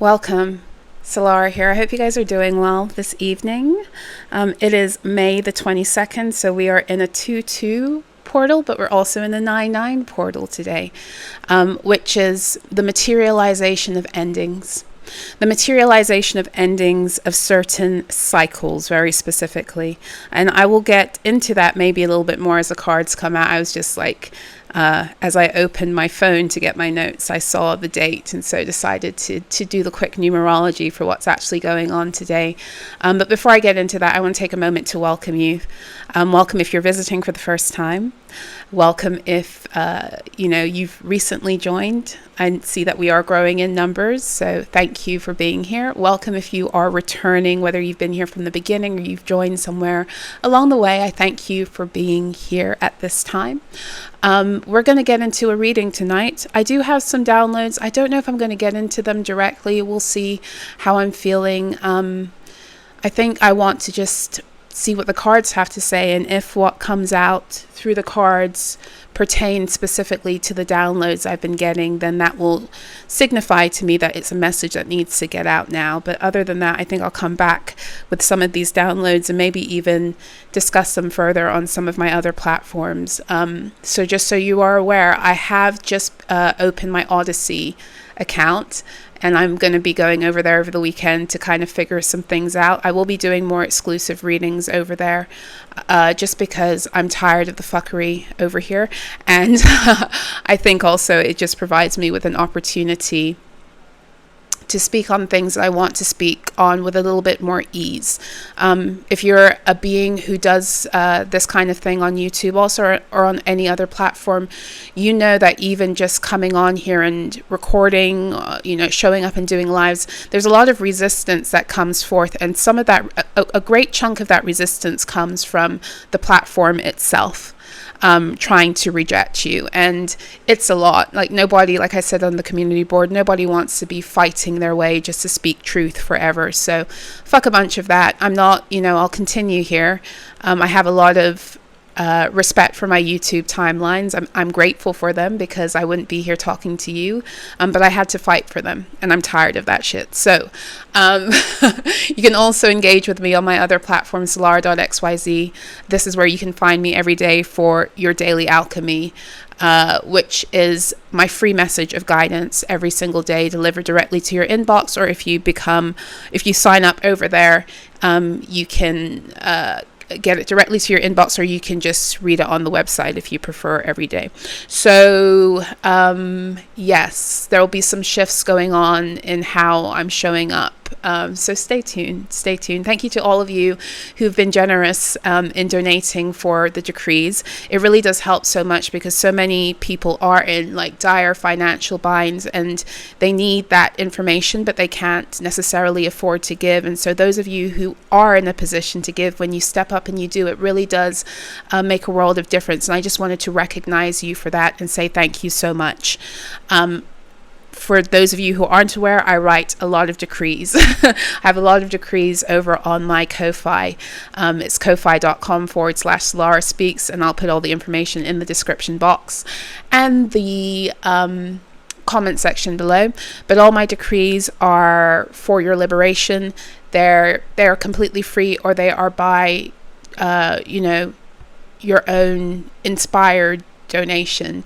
Welcome. Solarah here. I hope you guys are doing well this evening. It is May the 22nd, so we are in a 2-2 portal, but we're also in the 9-9 portal today, which is the materialization of endings. The materialization of endings of certain cycles, very specifically. And I will get into that maybe a little bit more as the cards come out. I was just like, as I opened my phone to get my notes, I saw the date and so decided to do the quick numerology for what's actually going on today. But before I get into that, I want to take a moment to welcome you. Welcome if you're visiting for the first time. Welcome if you've recently joined. I see that we are growing in numbers, so thank you for being here. Welcome if you are returning, whether you've been here from the beginning or you've joined somewhere along the way. I thank you for being here at this time. We're going to get into a reading tonight. I do have some downloads. I don't know if I'm going to get into them directly. We'll see how I'm feeling. I think I want to just see what the cards have to say, and if what comes out through the cards pertains specifically to the downloads I've been getting, then that will signify to me that it's a message that needs to get out now. But other than that, I think I'll come back with some of these downloads and maybe even discuss them further on some of my other platforms. So just so you are aware, I have just opened my Odyssey account, and I'm going to be going over there over the weekend to kind of figure some things out. I will be doing more exclusive readings over there, just because I'm tired of the fuckery over here. And I think also it just provides me with an opportunity to speak on things that I want to speak on with a little bit more ease. If you're a being who does this kind of thing on YouTube also or on any other platform, you know that even just coming on here and recording, showing up and doing lives, there's a lot of resistance that comes forth, and some of that, a great chunk of that resistance comes from the platform itself. Trying to reject you, and it's a lot. Like nobody, like I said on the community board, nobody wants to be fighting their way just to speak truth forever. So fuck a bunch of that. I'm not, I'll continue here. I have a lot of respect for my YouTube timelines. I'm grateful for them because I wouldn't be here talking to you, but I had to fight for them, and I'm tired of that shit. So you can also engage with me on my other platform, Solarah.xyz. This is where you can find me every day for your daily alchemy, which is my free message of guidance every single day delivered directly to your inbox. Or if you sign up over there, you can get it directly to your inbox, or you can just read it on the website if you prefer every day. So yes, there will be some shifts going on in how I'm showing up. So stay tuned. Thank you to all of you who've been generous in donating for the decrees. It really does help so much because so many people are in like dire financial binds and they need that information, but they can't necessarily afford to give. And so those of you who are in a position to give, when you step up and you do, it really does make a world of difference. And I just wanted to recognize you for that and say thank you so much. For those of you who aren't aware, I write a lot of decrees. I have a lot of decrees over on my Ko-Fi. It's ko-fi.com/Solarah Speaks, and I'll put all the information in the description box and the comment section below. But all my decrees are for your liberation. They're completely free, or they are by your own inspired donation.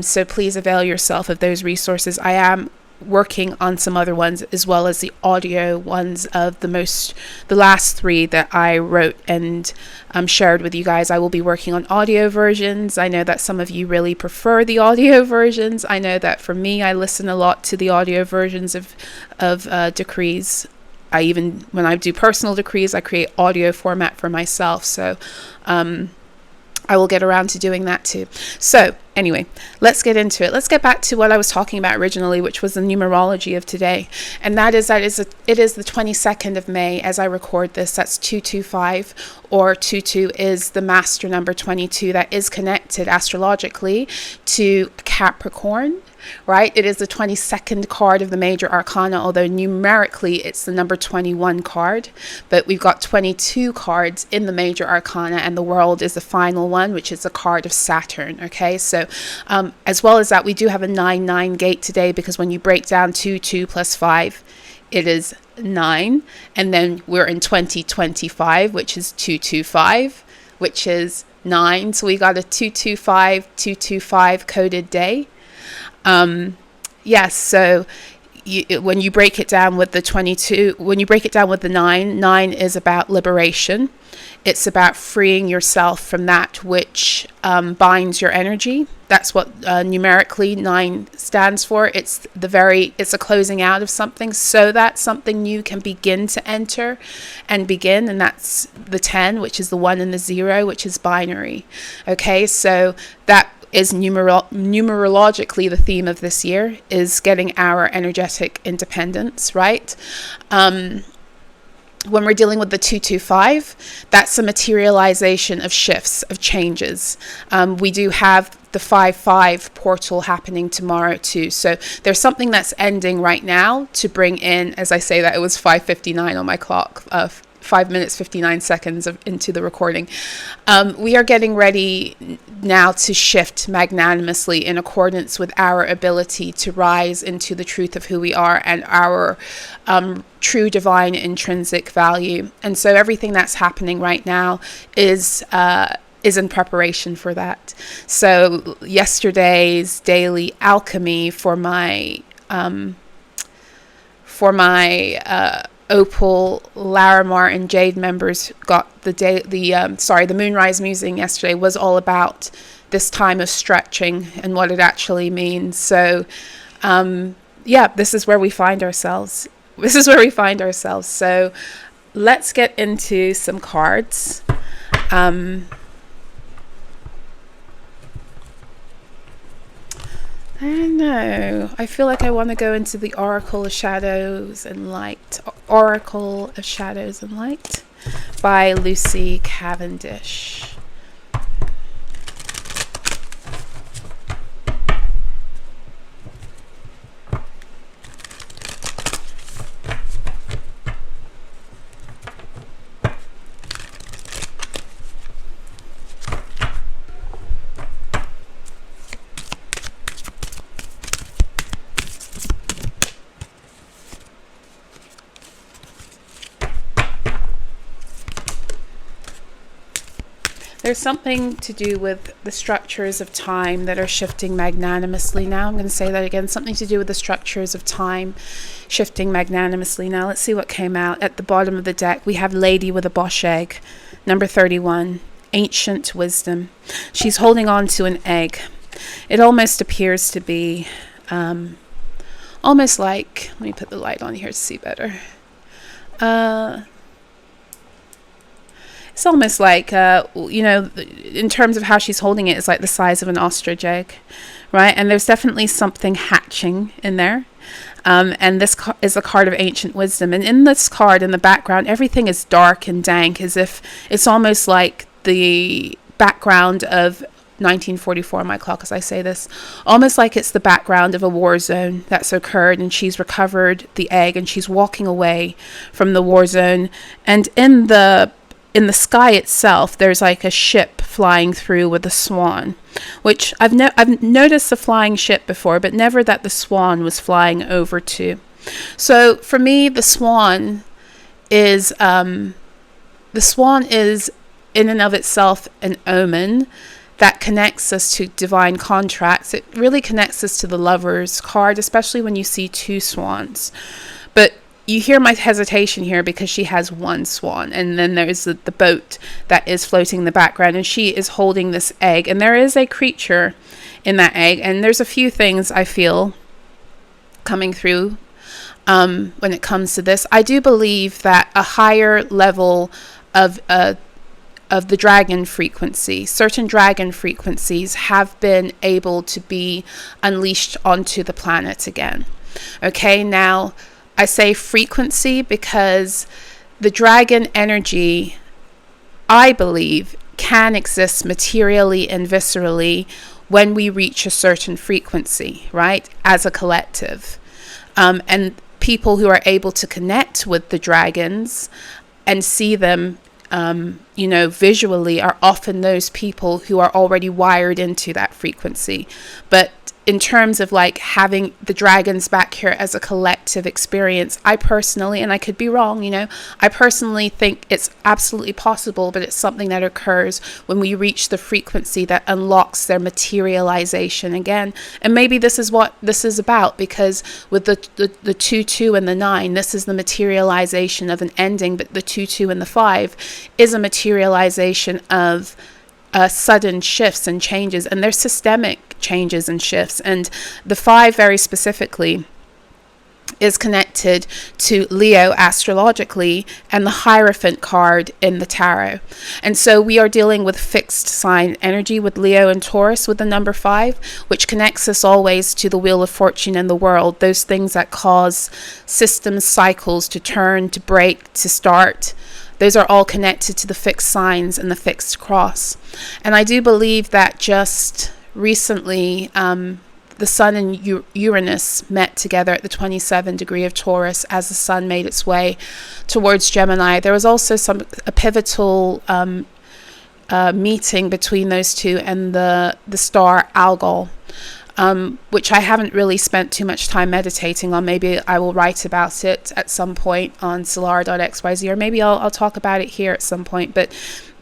So please avail yourself of those resources. I am working on some other ones as well as the audio ones of the last 3 that I wrote and shared with you guys. I will be working on audio versions. I know that some of you really prefer the audio versions. I know that for me, I listen a lot to the audio versions of decrees. When I do personal decrees, I create audio format for myself. So I will get around to doing that too. So anyway, let's get into it. Let's get back to what I was talking about originally, which was the numerology of today. And it is the 22nd of May as I record this. That's 225, or 22 is the master number 22 that is connected astrologically to Capricorn. right? It is the 22nd card of the major arcana, although numerically it's the number 21 card. But we've got 22 cards in the major arcana, and the world is the final one, which is a card of Saturn. Okay, so as well as that, we do have a 9-9 gate today, because when you break down 2, 2 plus 5, it is 9. And then we're in 2025, which is 225, which is 9. So we got a 225 coded day. Yes, so when you break it down with the 22, when you break it down with the 9 is about liberation. It's about freeing yourself from that which binds your energy. That's what numerically 9 stands for. It's a closing out of something so that something new can begin to enter and begin. And that's the 10, which is the 1 and the 0, which is binary. Okay, so that is numerologically the theme of this year, is getting our energetic independence, right? When we're dealing with the 225, that's a materialization of shifts, of changes. We do have the 5-5 portal happening tomorrow too. So there's something that's ending right now to bring in, as I say that, it was 5:59 on my clock, 5 minutes 59 seconds into the recording. We are getting ready now to shift magnanimously in accordance with our ability to rise into the truth of who we are and our true divine intrinsic value. And so everything that's happening right now is in preparation for that. So yesterday's daily alchemy for my Opal, Larimar, and Jade members got the Moonrise Musing yesterday was all about this time of stretching and what it actually means. So, this is where we find ourselves. So, let's get into some cards. I don't know. I feel like I want to go into the Oracle of Shadows and Light. Oracle of Shadows and Light by Lucy Cavendish. There's something to do with the structures of time that are shifting magnanimously now. I'm going to say that again. Something to do with the structures of time shifting magnanimously now. Let's see what came out. At the bottom of the deck, we have Lady with a Bosch egg, number 31, Ancient Wisdom. She's holding on to an egg. It almost appears to be almost like, let me put the light on here to see better. It's almost like, in terms of how she's holding it, it's like the size of an ostrich egg, right? And there's definitely something hatching in there. And this is a card of Ancient Wisdom. And in this card, in the background, everything is dark and dank, as if it's almost like the background of 1944 on my clock as I say this, almost like it's the background of a war zone that's occurred, and she's recovered the egg and she's walking away from the war zone. And in the sky itself, there's like a ship flying through with a swan, which I've noticed a flying ship before, but never that the swan was flying over to. So for me, the swan is in and of itself an omen that connects us to divine contracts. It really connects us to the Lover's card, especially when you see two swans. But you hear my hesitation here because she has one swan, and then there's the boat that is floating in the background, and she is holding this egg, and there is a creature in that egg. And there's a few things I feel coming through when it comes to this. I do believe that a higher level of the dragon frequency, certain dragon frequencies have been able to be unleashed onto the planet again. Okay, now I say frequency because the dragon energy, I believe, can exist materially and viscerally when we reach a certain frequency, right, as a collective. And people who are able to connect with the dragons and see them, visually, are often those people who are already wired into that frequency. But in terms of like having the dragons back here as a collective experience, I personally, and I could be wrong, I personally think it's absolutely possible, but it's something that occurs when we reach the frequency that unlocks their materialization again. And maybe this is what this is about, because with the 2-2 and the 9, this is the materialization of an ending, but the 2-2 and the 5 is a materialization of sudden shifts and changes, and they're systemic changes and shifts. And the 5 very specifically is connected to Leo astrologically and the Hierophant card in the tarot. And so we are dealing with fixed sign energy with Leo and Taurus with the number 5, which connects us always to the wheel of fortune and the world, those things that cause systems, cycles to turn, to break, to start. Those are all connected to the fixed signs and the fixed cross. And I do believe that just recently, the Sun and Uranus met together at the 27 degree of Taurus as the Sun made its way towards Gemini. There was also a pivotal meeting between those two and the star Algol, which I haven't really spent too much time meditating on. Maybe I will write about it at some point on solarah.xyz, or maybe I'll talk about it here at some point. But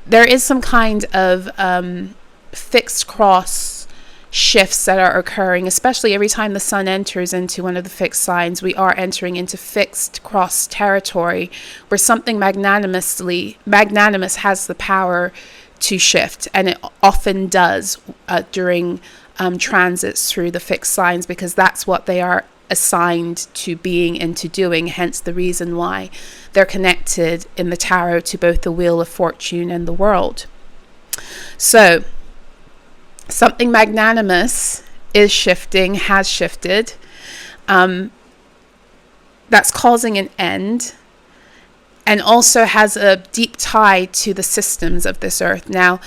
there is some kind of fixed cross shifts that are occurring, especially every time the Sun enters into one of the fixed signs. We are entering into fixed cross territory where something magnanimous has the power to shift, and it often does during transits through the fixed signs, because that's what they are assigned to being and to doing, hence the reason why they're connected in the tarot to both the wheel of fortune and the world. So something magnanimous is shifting, has shifted, that's causing an end, and also has a deep tie to the systems of this earth. Now,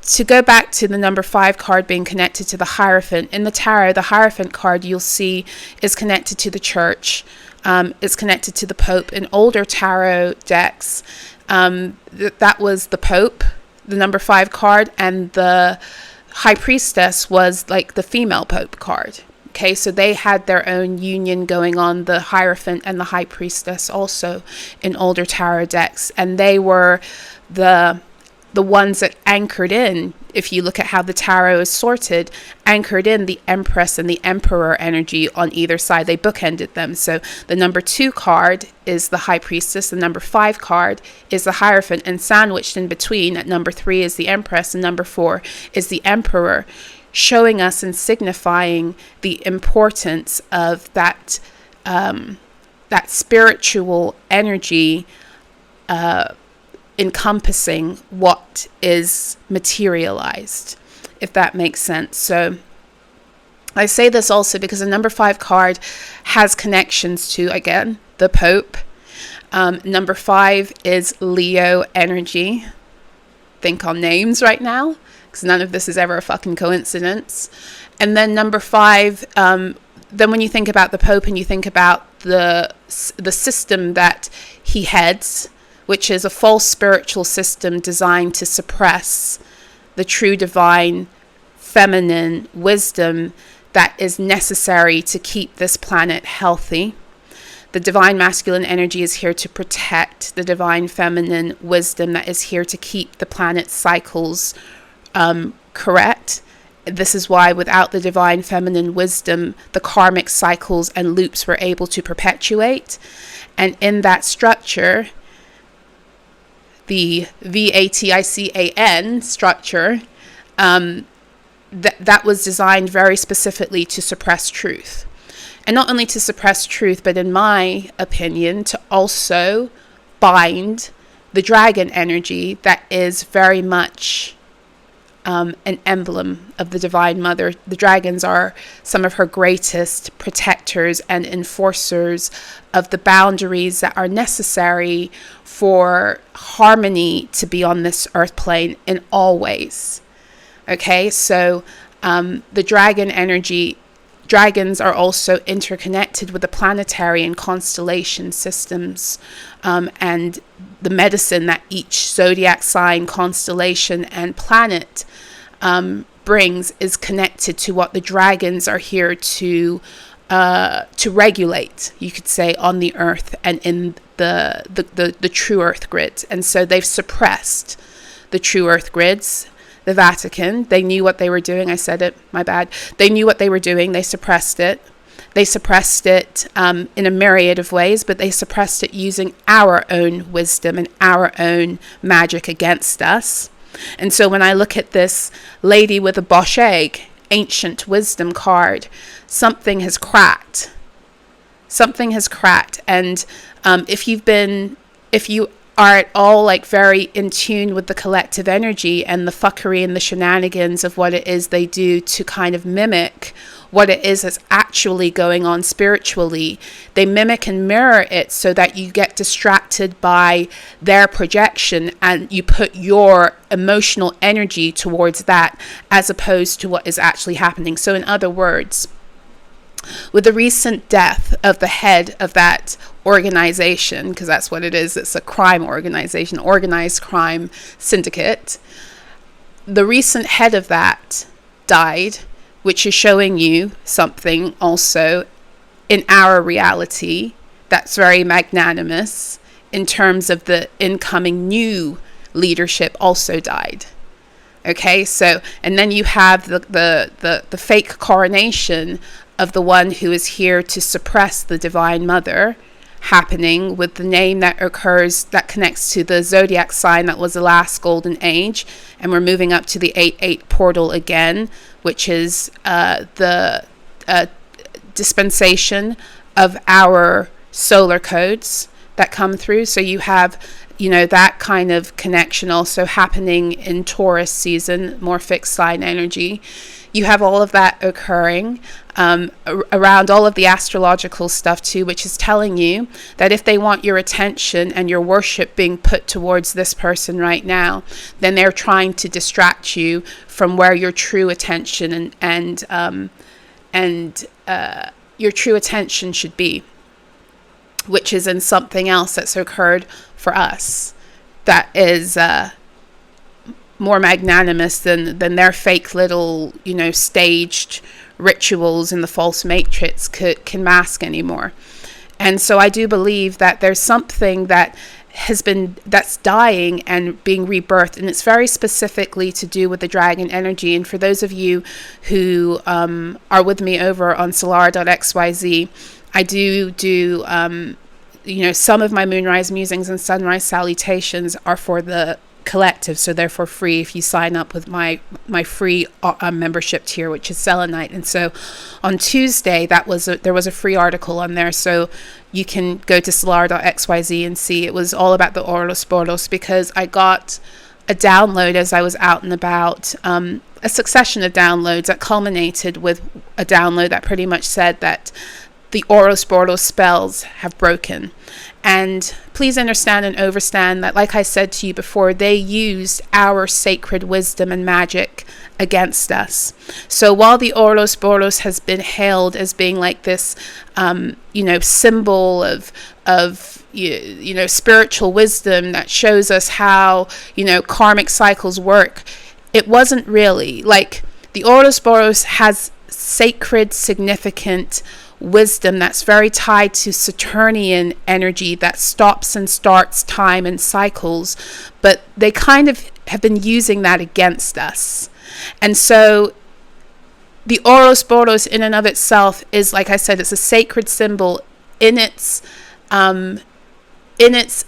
to go back to the number 5 card being connected to the Hierophant, in the tarot, the Hierophant card you'll see is connected to the church, is connected to the Pope. In older tarot decks, that was the Pope, the number 5 card, and the High Priestess was like the female Pope card. Okay, so they had their own union going on, the Hierophant and the High Priestess also in older tarot decks, and they were the ones that anchored in, if you look at how the tarot is sorted, anchored in the Empress and the Emperor energy on either side. They bookended them. So the number 2 card is the High Priestess, the number 5 card is the Hierophant, and sandwiched in between at number 3 is the Empress, and number 4 is the Emperor, showing us and signifying the importance of that spiritual energy encompassing what is materialized, if that makes sense. So I say this also because the number 5 card has connections to, again, the Pope. Number 5 is Leo energy. Think on names right now, because none of this is ever a fucking coincidence. And then number 5, then when you think about the Pope and you think about the system that he heads, which is a false spiritual system designed to suppress the true divine feminine wisdom that is necessary to keep this planet healthy. The divine masculine energy is here to protect the divine feminine wisdom that is here to keep the planet's cycles correct. This is why without the divine feminine wisdom, the karmic cycles and loops were able to perpetuate. And in that structure, the VATICAN structure, that was designed very specifically to suppress truth. And not only to suppress truth, but in my opinion, to also bind the dragon energy that is very much an emblem of the Divine Mother. The dragons are some of her greatest protectors and enforcers of the boundaries that are necessary for harmony to be on this earth plane in all ways. Okay, so The dragon energy, dragons are also interconnected with the planetary and constellation systems, and the medicine that each zodiac sign, constellation, and planet brings is connected to what the dragons are here to regulate, you could say, on the earth and in the true earth grids. And so they've suppressed the true earth grids. The Vatican, they knew what they were doing. I said it, my bad. They knew what they were doing. They suppressed it. They suppressed it in a myriad of ways, but they suppressed it using our own wisdom and our own magic against us. And so when I look at this lady with a Bosch egg, ancient wisdom card, something has cracked. Something has cracked. And if you are at all like very in tune with the collective energy and the fuckery and the shenanigans of what it is they do to kind of mimic what it is that's actually going on spiritually, they mimic and mirror it so that you get distracted by their projection and you put your emotional energy towards that as opposed to what is actually happening. So in other words, with the recent death of the head of that organization, because that's what it is, it's a crime organization, organized crime syndicate, the recent head of that died, which is showing you something also in our reality that's very magnanimous in terms of the incoming new leadership also died. Okay, so, and then you have the fake coronation of the one who is here to suppress the Divine Mother happening with the name that occurs, that connects to the zodiac sign that was the last golden age. And we're moving up to the 8-8 portal again, which is the dispensation of our solar codes that come through. So you have, you know, that kind of connection also happening in Taurus season, more fixed sign energy. You have all of that occurring around all of the astrological stuff too, which is telling you that if they want your attention and your worship being put towards this person right now, then they're trying to distract you from where your true attention and your true attention should be, which is in something else that's occurred for us that is more magnanimous than their fake little, you know, staged rituals in the false matrix can mask anymore. And so I do believe that there's something that's dying and being rebirthed, and it's very specifically to do with the dragon energy. And for those of you who are with me over on Solarah.xyz, I do you know, some of my moonrise musings and sunrise salutations are for the collective, so they're for free if you sign up with my free membership tier, which is selenite. And so on Tuesday there was a free article on there, so you can go to Solarah.xyz and see. It was all about the Ouroboros, because I got a download as I was out and about, a succession of downloads that culminated with a download that pretty much said that the Ouroboros spells have broken. And please understand and understand that, like I said to you before, they used our sacred wisdom and magic against us. So while the Ouroboros has been hailed as being like this, you know, symbol of you know, spiritual wisdom that shows us how, you know, karmic cycles work, it wasn't really. Like, the Ouroboros has sacred, significant wisdom that's very tied to Saturnian energy that stops and starts time and cycles, but they kind of have been using that against us. And so the Ouroboros in and of itself is, like I said, it's a sacred symbol. In its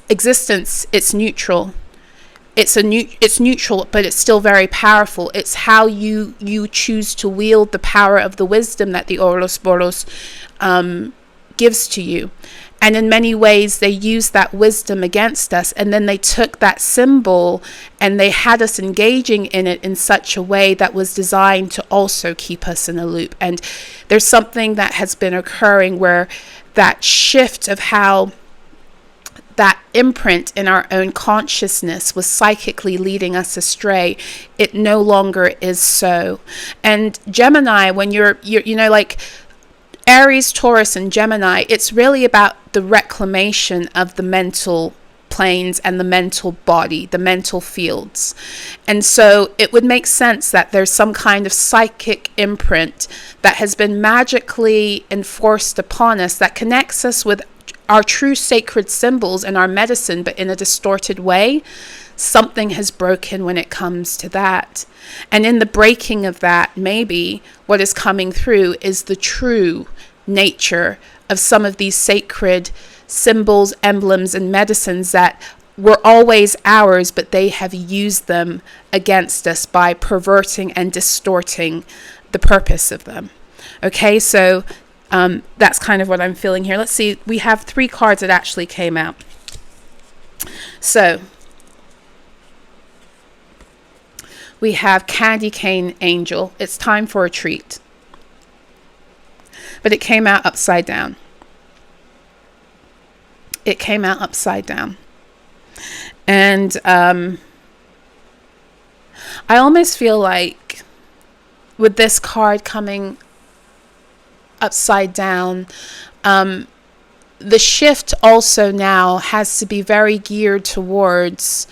existence, it's neutral. It's neutral, but it's still very powerful. It's how you choose to wield the power of the wisdom that the Ouroboros gives to you. And in many ways, they used that wisdom against us. And then they took that symbol and they had us engaging in it in such a way that was designed to also keep us in a loop. And there's something that has been occurring where that shift of how that imprint in our own consciousness was psychically leading us astray, it no longer is so. And Gemini, when you're like Aries, Taurus, and Gemini, it's really about the reclamation of the mental planes and the mental body, the mental fields. And so it would make sense that there's some kind of psychic imprint that has been magically enforced upon us that connects us with our true sacred symbols and our medicine, but in a distorted way. Something has broken when it comes to that. And in the breaking of that, maybe what is coming through is the true nature of some of these sacred symbols, emblems, and medicines that were always ours, but they have used them against us by perverting and distorting the purpose of them. Okay, so that's kind of what I'm feeling here. Let's see, we have 3 cards that actually came out. So we have Candy Cane Angel. It's time for a treat. But it came out upside down. It came out upside down. And I almost feel like with this card coming upside down, the shift also now has to be very geared towards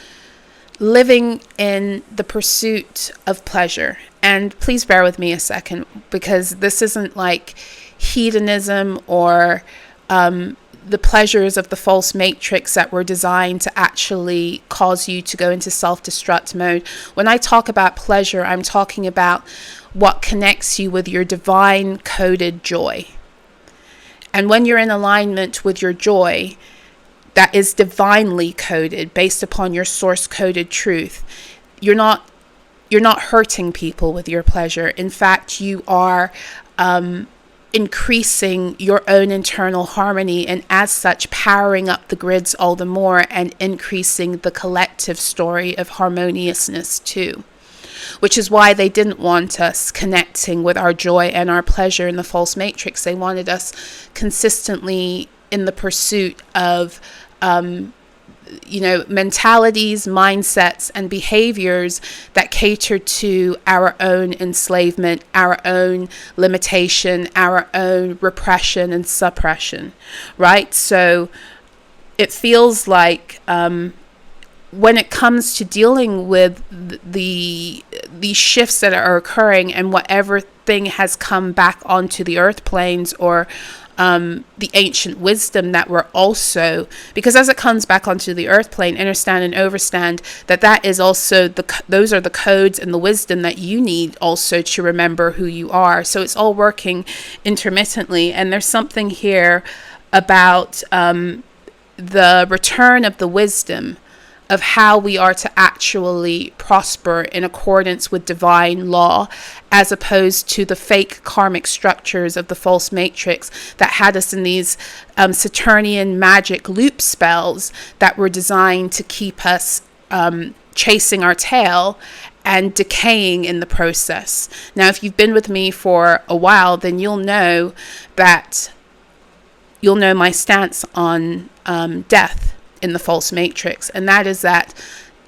living in the pursuit of pleasure. And please bear with me a second, because this isn't like hedonism or the pleasures of the false matrix that were designed to actually cause you to go into self-destruct mode. When I talk about pleasure, I'm talking about what connects you with your divine coded joy. And when you're in alignment with your joy that is divinely coded based upon your source coded truth, you're not hurting people with your pleasure. In fact, you are increasing your own internal harmony, and as such powering up the grids all the more and increasing the collective story of harmoniousness too. Which is why they didn't want us connecting with our joy and our pleasure in the false matrix. They wanted us consistently in the pursuit of mentalities, mindsets, and behaviors that cater to our own enslavement, our own limitation, our own repression and suppression, right? So it feels like when it comes to dealing with these shifts that are occurring and whatever thing has come back onto the earth planes or the ancient wisdom that we're also, because as it comes back onto the earth plane, understand and overstand that is also those are the codes and the wisdom that you need also to remember who you are. So it's all working intermittently. And there's something here about the return of the wisdom of how we are to actually prosper in accordance with divine law, as opposed to the fake karmic structures of the false matrix that had us in these Saturnian magic loop spells that were designed to keep us chasing our tail and decaying in the process. Now, if you've been with me for a while, then you'll know my stance on death in the false matrix, and that is that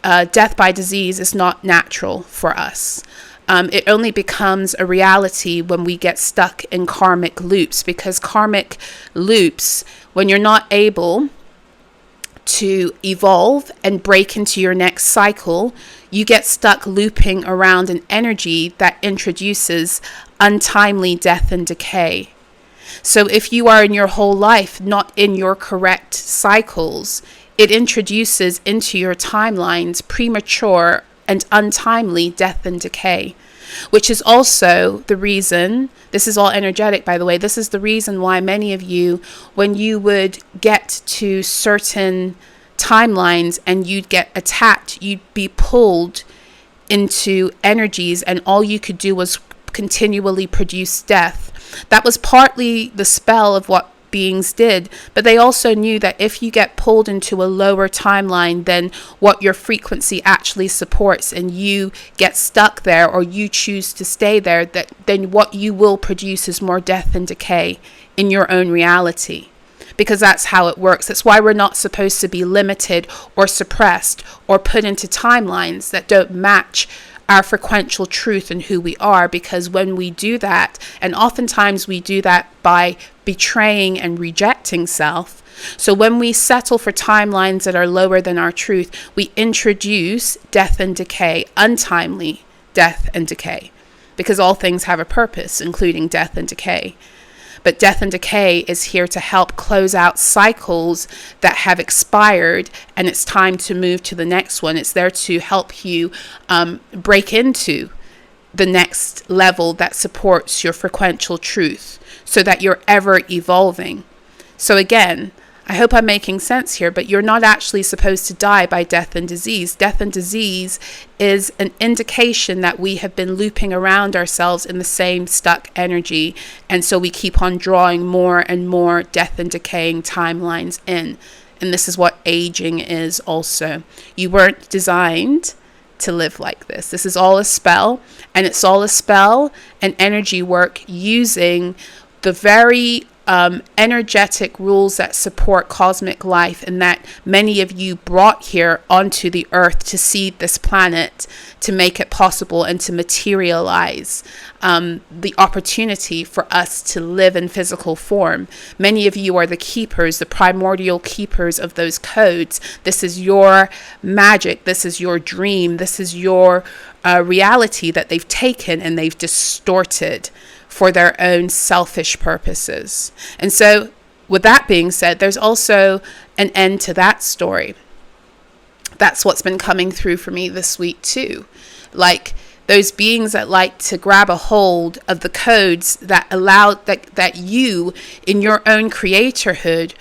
death by disease is not natural for us. It only becomes a reality when we get stuck in karmic loops, because karmic loops, when you're not able to evolve and break into your next cycle, you get stuck looping around an energy that introduces untimely death and decay. So if you are in your whole life not in your correct cycles, it introduces into your timelines premature and untimely death and decay, which is also the reason, this is all energetic by the way, this is the reason why many of you, when you would get to certain timelines and you'd get attacked, you'd be pulled into energies and all you could do was continually produce death. That was partly the spell of what beings did, but they also knew that if you get pulled into a lower timeline than what your frequency actually supports and you get stuck there or you choose to stay there, then what you will produce is more death and decay in your own reality, because that's how it works. That's why we're not supposed to be limited or suppressed or put into timelines that don't match our frequential truth and who we are, because when we do that, and oftentimes we do that by betraying and rejecting self. So when we settle for timelines that are lower than our truth, we introduce death and decay, untimely death and decay, because all things have a purpose, including death and decay. But death and decay is here to help close out cycles that have expired, and it's time to move to the next one. It's there to help you break into the next level that supports your frequential truth, so that you're ever evolving. So again, I hope I'm making sense here, but you're not actually supposed to die by death and disease. Death and disease is an indication that we have been looping around ourselves in the same stuck energy. And so we keep on drawing more and more death and decaying timelines in. And this is what aging is also. You weren't designed to live like this. This is all a spell, and it's all a spell and energy work using the very energetic rules that support cosmic life, and that many of you brought here onto the earth to see this planet, to make it possible and to materialize the opportunity for us to live in physical form. Many of you are the keepers, the primordial keepers of those codes. This is your magic. This is your dream. This is your reality that they've taken and they've distorted for their own selfish purposes. And so with that being said, there's also an end to that story. That's what's been coming through for me this week too. Like those beings that like to grab a hold of the codes that allow that you in your own creatorhood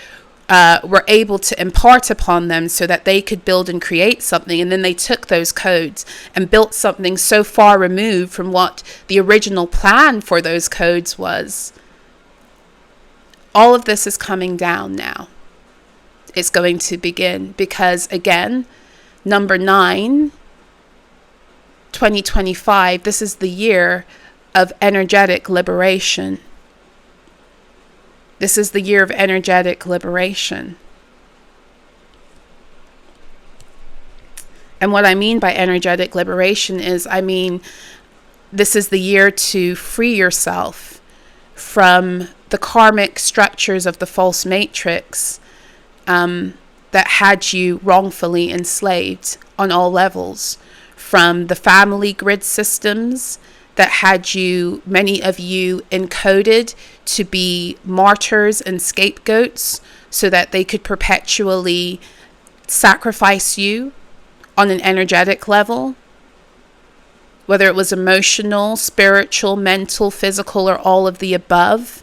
were able to impart upon them so that they could build and create something. And then they took those codes and built something so far removed from what the original plan for those codes was. All of this is coming down now. It's going to begin because, again, number 9, 2025, this is the year of energetic liberation. This is the year of energetic liberation. And what I mean by energetic liberation is, this is the year to free yourself from the karmic structures of the false matrix that had you wrongfully enslaved on all levels, from the family grid systems that had you, many of you, encoded to be martyrs and scapegoats so that they could perpetually sacrifice you on an energetic level, whether it was emotional, spiritual, mental, physical, or all of the above.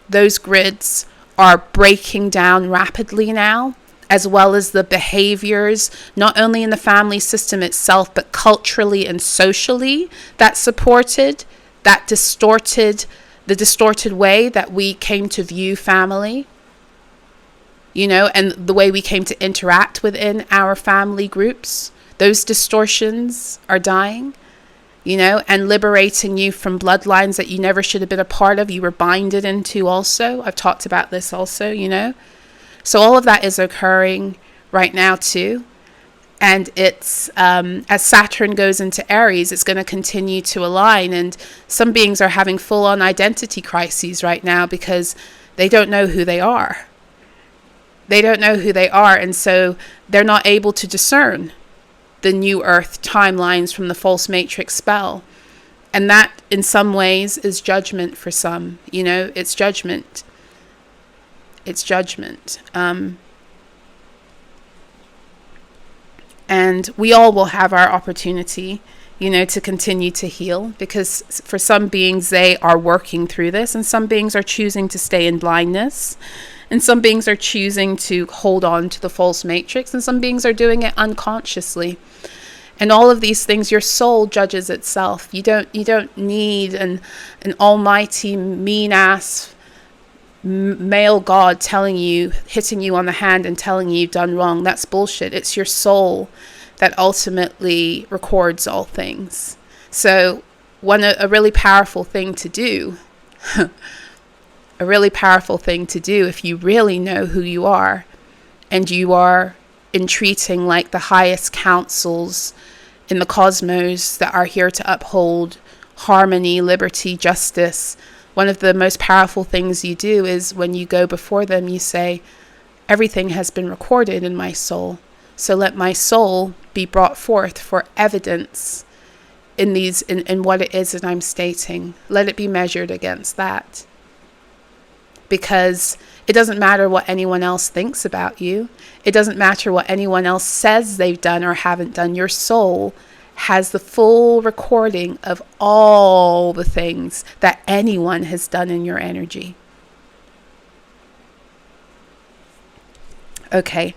Those grids are breaking down rapidly now, as well as the behaviors, not only in the family system itself, but culturally and socially, that supported, that distorted, the distorted way that we came to view family, and the way we came to interact within our family groups. Those distortions are dying, and liberating you from bloodlines that you never should have been a part of. You were binded into also. I've talked about this also, So all of that is occurring right now too. And it's, as Saturn goes into Aries, it's going to continue to align. And some beings are having full-on identity crises right now because they don't know who they are. They don't know who they are. And so they're not able to discern the new earth timelines from the false matrix spell. And that in some ways is judgment for some, it's judgment. It's judgment. And we all will have our opportunity, to continue to heal, because for some beings, they are working through this, and some beings are choosing to stay in blindness, and some beings are choosing to hold on to the false matrix, and some beings are doing it unconsciously. And all of these things, your soul judges itself. You don't need an almighty mean-ass male God hitting you on the hand and telling you you've done wrong. That's bullshit. It's your soul that ultimately records all things. So a really powerful thing to do a really powerful thing to do if you really know who you are and you are entreating like the highest councils in the cosmos that are here to uphold harmony, liberty, justice. One of the most powerful things you do is when you go before them, you say, everything has been recorded in my soul. So let my soul be brought forth for evidence in what it is that I'm stating. Let it be measured against that. Because it doesn't matter what anyone else thinks about you. It doesn't matter what anyone else says they've done or haven't done. Your soul has the full recording of all the things that anyone has done in your energy. Okay,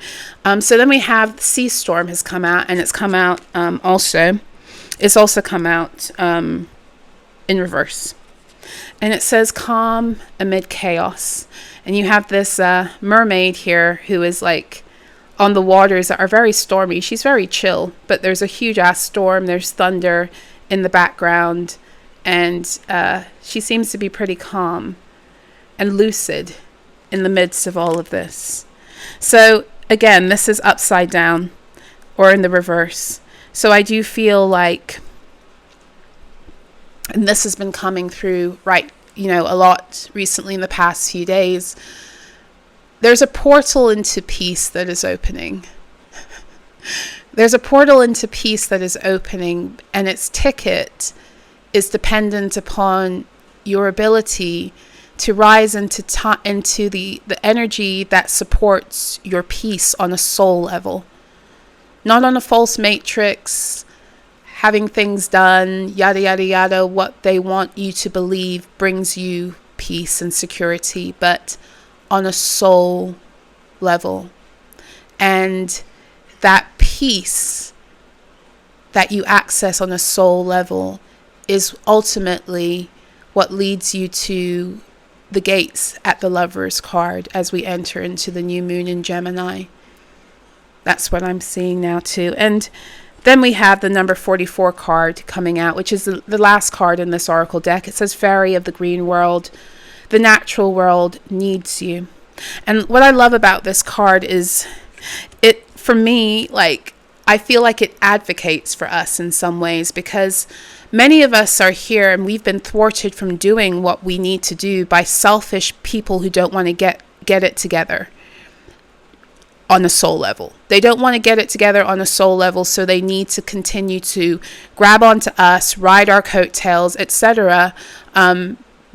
so then we have Sea Storm has come out, and it's come out it's also come out in reverse. And it says calm amid chaos. And you have this mermaid here who is like on the waters that are very stormy. She's very chill, but there's a huge ass storm. There's thunder in the background. And she seems to be pretty calm and lucid in the midst of all of this. So again, this is upside down or in the reverse. So I do feel like, and this has been coming through a lot recently in the past few days, there's a portal into peace that is opening. There's a portal into peace that is opening, and its ticket is dependent upon your ability to rise into the energy that supports your peace on a soul level. Not on a false matrix, having things done, yada, yada, yada, what they want you to believe brings you peace and security, but on a soul level. And that peace that you access on a soul level is ultimately what leads you to the gates at the Lover's card as we enter into the new moon in Gemini. That's what I'm seeing now too. And then we have the number 44 card coming out, which is the last card in this oracle deck. It says, Fairy of the Green World, the natural world needs you. And what I love about this card is for me, like, I feel like it advocates for us in some ways, because many of us are here and we've been thwarted from doing what we need to do by selfish people who don't want to get it together on a soul level. They don't want to get it together on a soul level, so they need to continue to grab onto us, ride our coattails, etc.,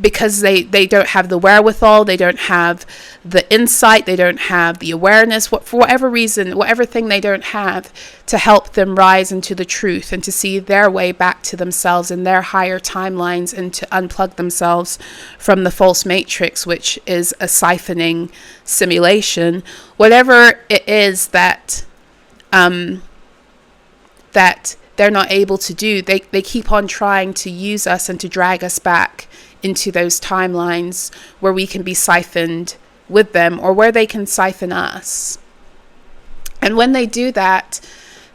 because they don't have the wherewithal, they don't have the insight, they don't have the awareness, for whatever reason, whatever thing they don't have to help them rise into the truth and to see their way back to themselves and their higher timelines, and to unplug themselves from the false matrix, which is a siphoning simulation. Whatever it is that that they're not able to do, they keep on trying to use us and to drag us back into those timelines where we can be siphoned with them, or where they can siphon us. And when they do that,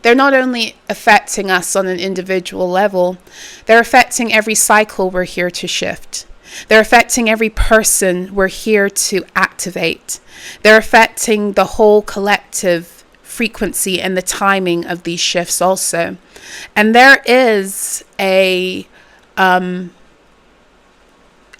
they're not only affecting us on an individual level, they're affecting every cycle we're here to shift. They're affecting every person we're here to activate. They're affecting the whole collective frequency and the timing of these shifts also. And there is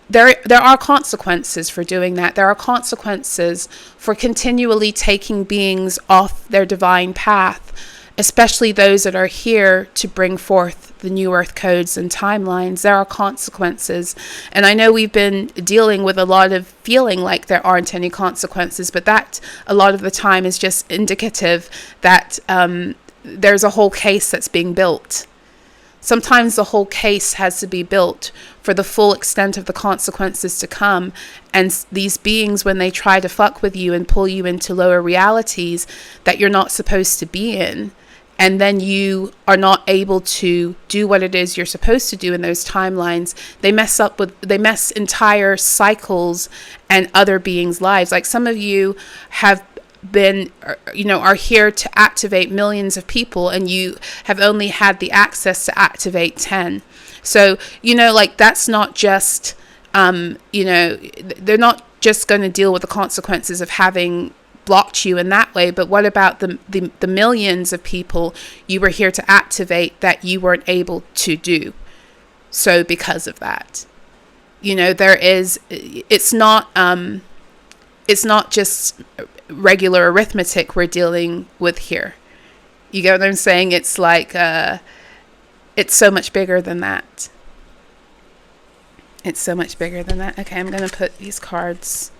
there are consequences for doing that. There are consequences for continually taking beings off their divine path, especially those that are here to bring forth the new earth codes and timelines. There are consequences. And I know we've been dealing with a lot of feeling like there aren't any consequences, but that a lot of the time is just indicative that there's a whole case that's being built. Sometimes the whole case has to be built for the full extent of the consequences to come. And these beings, when they try to fuck with you and pull you into lower realities that you're not supposed to be in, and then you are not able to do what it is you're supposed to do in those timelines, they mess entire cycles and other beings' lives. Like some of you have been, are here to activate millions of people, and you have only had the access to activate 10. So, like, that's not just You know, they're not just going to deal with the consequences of having blocked you in that way, but what about the millions of people you were here to activate that you weren't able to do so because of that? You know, it's not just regular arithmetic we're dealing with here. You get what I'm saying? It's like it's so much bigger than that. It's so much bigger than that. Okay, I'm going to put these cards.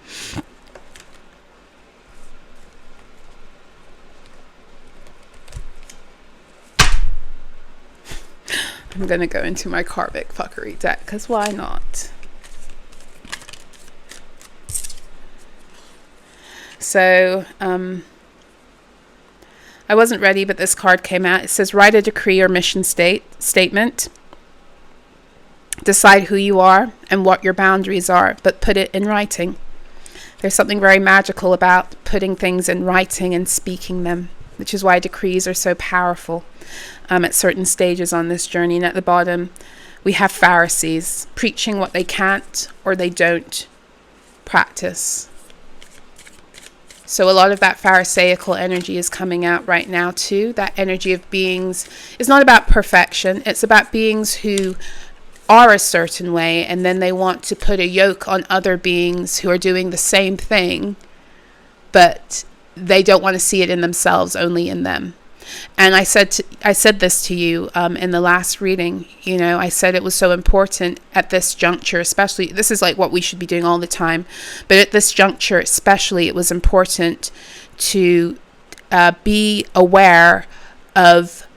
I'm going to go into my Karmic fuckery deck, because why not? So, I wasn't ready, but this card came out. It says, write a decree or mission statement. Decide who you are and what your boundaries are, but put it in writing. There's something very magical about putting things in writing and speaking them, which is why decrees are so powerful at certain stages on this journey. And at the bottom, we have Pharisees preaching what they can't or they don't practice. So a lot of that Pharisaical energy is coming out right now too. That energy of beings is not about perfection. It's about beings who are a certain way, and then they want to put a yoke on other beings who are doing the same thing, but they don't want to see it in themselves, only in them. And I said this to you in the last reading. You know, I said it was so important at this juncture, especially, this is like what we should be doing all the time, but at this juncture especially, it was important to be aware of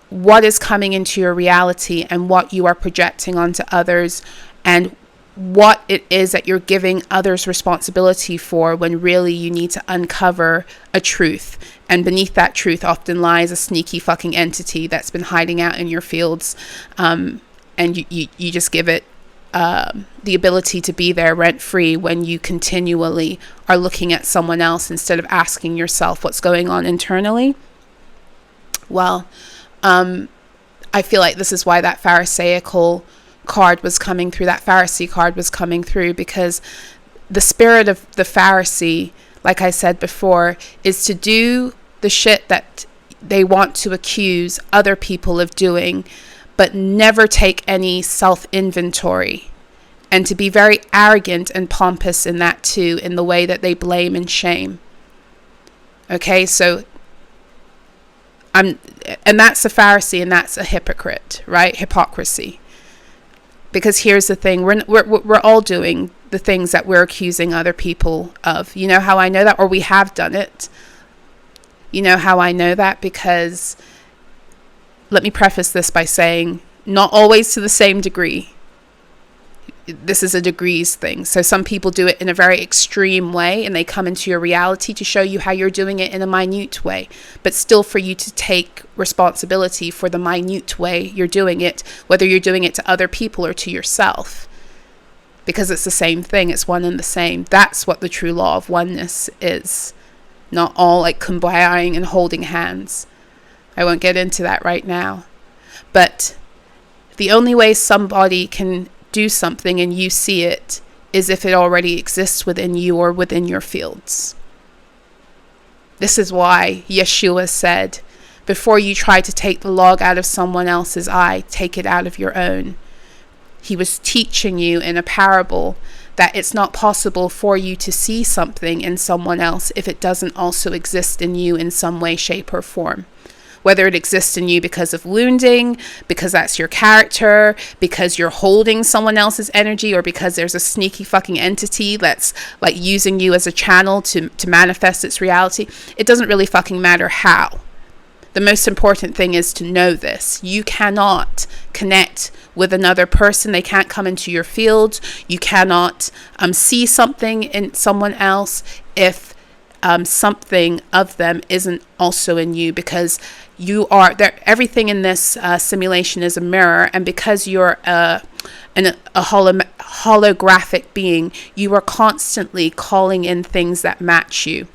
what is coming into your reality and what you are projecting onto others, and what it is that you're giving others responsibility for, when really you need to uncover a truth. And beneath that truth often lies a sneaky fucking entity that's been hiding out in your fields. And you just give it the ability to be there rent free when you continually are looking at someone else instead of asking yourself what's going on internally. Well, I feel like this is why that Pharisaical card was coming through, that Pharisee card was coming through, because the spirit of the Pharisee, like I said before, is to do the shit that they want to accuse other people of doing, but never take any self-inventory, and to be very arrogant and pompous in that too, in the way that they blame and shame. Okay, so and that's a Pharisee, and that's a hypocrite, right? Hypocrisy. Because here's the thing, we're all doing the things that we're accusing other people of. You know how I know that? Or we have done it. You know how I know that? Because, let me preface this by saying, not always to the same degree. This is a degrees thing. So some people do it in a very extreme way, and they come into your reality to show you how you're doing it in a minute way, but still for you to take responsibility for the minute way you're doing it, whether you're doing it to other people or to yourself, because it's the same thing. It's one and the same. That's what the true law of oneness is. Not all like kumbayaing and holding hands. I won't get into that right now. But the only way somebody can do something and you see it is if it already exists within you or within your fields. This is why Yeshua said, before you try to take the log out of someone else's eye, take it out of your own. He was teaching you in a parable that it's not possible for you to see something in someone else if it doesn't also exist in you in some way, shape, or form. Whether it exists in you because of wounding, because that's your character, because you're holding someone else's energy, or because there's a sneaky fucking entity that's like using you as a channel to manifest its reality. It doesn't really fucking matter how. The most important thing is to know this. You cannot connect with another person. They can't come into your field. You cannot see something in someone else if something of them isn't also in you, because you are there. Everything in this simulation is a mirror, and because you're a holographic being, you are constantly calling in things that match you.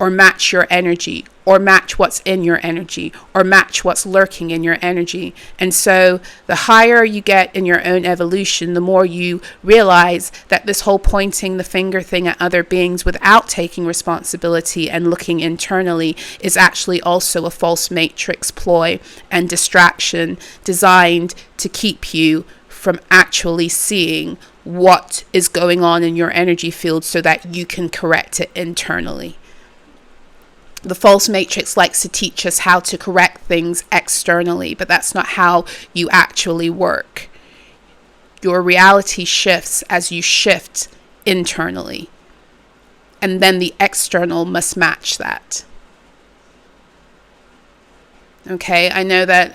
or match your energy, or match what's in your energy, or match what's lurking in your energy. And so the higher you get in your own evolution, the more you realize that this whole pointing the finger thing at other beings without taking responsibility and looking internally is actually also a false matrix ploy and distraction designed to keep you from actually seeing what is going on in your energy field so that you can correct it internally. The false matrix likes to teach us how to correct things externally, but that's not how you actually work. Your reality shifts as you shift internally, and then the external must match that. Okay, I know that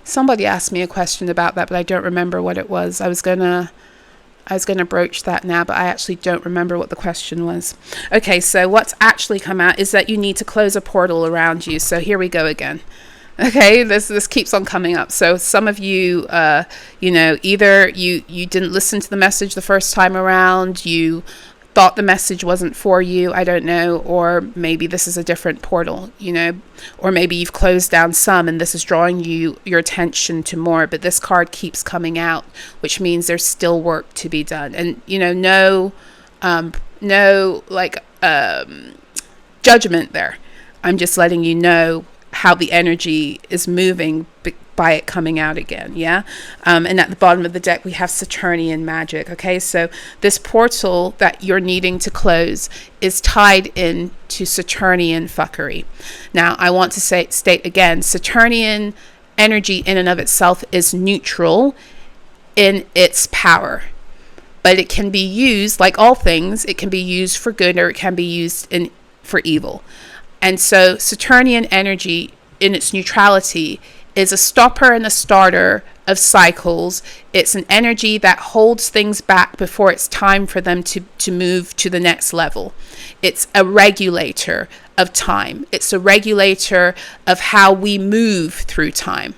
somebody asked me a question about that, but I don't remember what it was. I was gonna broach that now, but I actually don't remember what the question was. Okay, so what's actually come out is that you need to close a portal around you. So here we go again. Okay, this keeps on coming up. So some of you, either you didn't listen to the message the first time around, you thought the message wasn't for you, I don't know, or maybe this is a different portal, or maybe you've closed down some and this is drawing your attention to more, but this card keeps coming out, which means there's still work to be done. And no judgment there. I'm just letting you know how the energy is moving by it coming out again. And at the bottom of the deck we have Saturnian magic. Okay, so this portal that you're needing to close is tied in to Saturnian fuckery. Now I want to state again, Saturnian energy in and of itself is neutral in its power, but it can be used, like all things, it can be used for good or it can be used for evil. And so Saturnian energy in its neutrality is a stopper and a starter of cycles. It's an energy that holds things back before it's time for them to move to the next level. It's a regulator of time. It's a regulator of how we move through time.